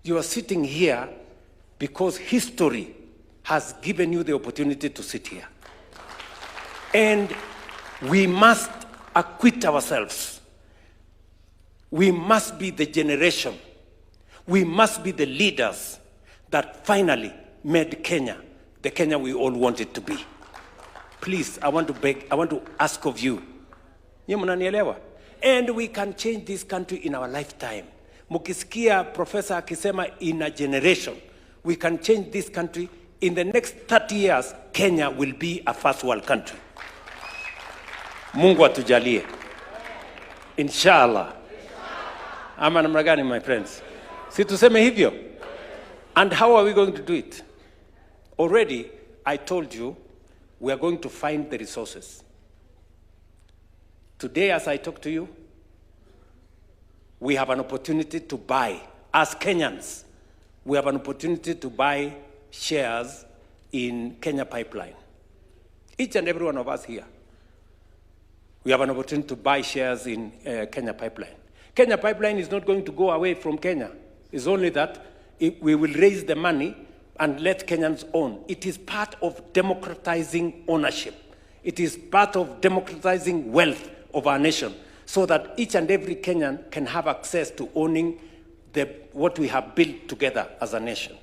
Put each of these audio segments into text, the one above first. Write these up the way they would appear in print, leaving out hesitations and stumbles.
You are sitting here because history has given you the opportunity to sit here. And we must acquit ourselves. We must be the generation. We must be the leaders that finally made Kenya the Kenya we all want it to be. Please, I want to beg, I want to ask of you. Mnaelewa? And we can change this country in our lifetime. Mukisikia Professor akisema in a generation, we can change this country. In the next 30 years, Kenya will be a first world country. Mungu atujalie. Inshallah. Ama namna gani, my friends? Si tuseme hivyo? And how are we going to do it? Already, I told you, we are going to find the resources. Today, as I talk to you, we have an opportunity to buy, as Kenyans, we have an opportunity to buy shares in Kenya Pipeline. Each and every one of us here, we have an opportunity to buy shares in Kenya Pipeline. Kenya Pipeline is not going to go away from Kenya. It's only that we will raise the money and let Kenyans own. It is part of democratizing ownership. It is part of democratizing wealth of our nation, so that each and every Kenyan can have access to owning what we have built together as a nation.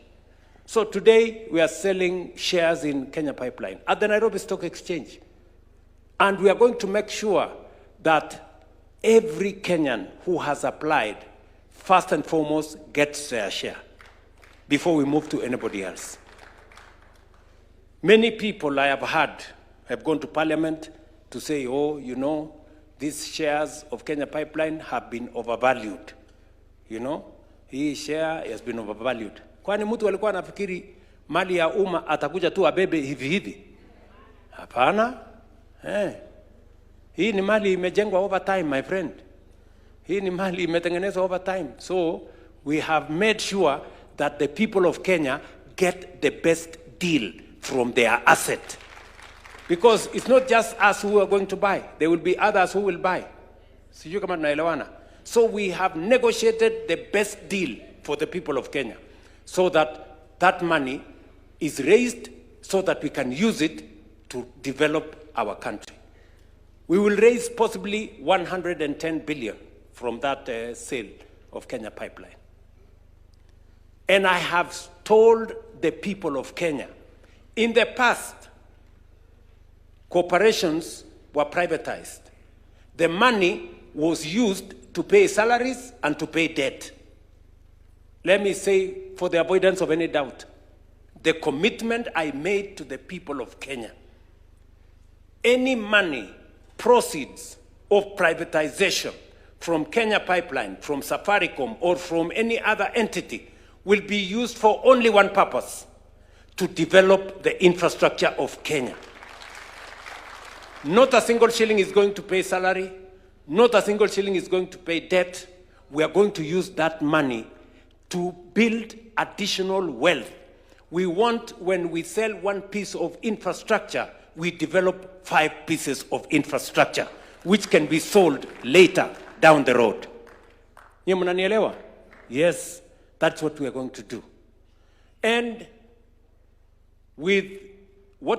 So today, we are selling shares in Kenya Pipeline at the Nairobi Stock Exchange. And we are going to make sure that every Kenyan who has applied, first and foremost, gets their share before we move to anybody else. Many people I have heard have gone to Parliament to say, oh, you know, these shares of Kenya Pipeline have been overvalued. You know, hii share has been overvalued. Kwani mtu alikuwa anafikiri mali ya umma atakuja tu abebe hivi hivi? Hapana. Hii ni mali imejengwa over time, my friend. Hii ni mali imetengenezwa over time. So we have made sure that the people of Kenya get the best deal from their asset. Because it's not just us who are going to buy. There will be others who will buy. Sijui kama tunaelewana. So we have negotiated the best deal for the people of Kenya, so that that money is raised so that we can use it to develop our country. We will raise possibly 110 billion from that sale of Kenya Pipeline. And I have told the people of Kenya, in the past, corporations were privatized. The money was used to pay salaries and to pay debt. Let me say, for the avoidance of any doubt, the commitment I made to the people of Kenya, any money, proceeds of privatization from Kenya Pipeline, from Safaricom, or from any other entity will be used for only one purpose: to develop the infrastructure of Kenya. Not a single shilling is going to pay salary. Not a single shilling is going to pay debt. We are going to use that money to build additional wealth. We want, when we sell one piece of infrastructure, we develop 5 pieces of infrastructure, which can be sold later down the road. Mnaelewa? Yes, that's what we are going to do. And with what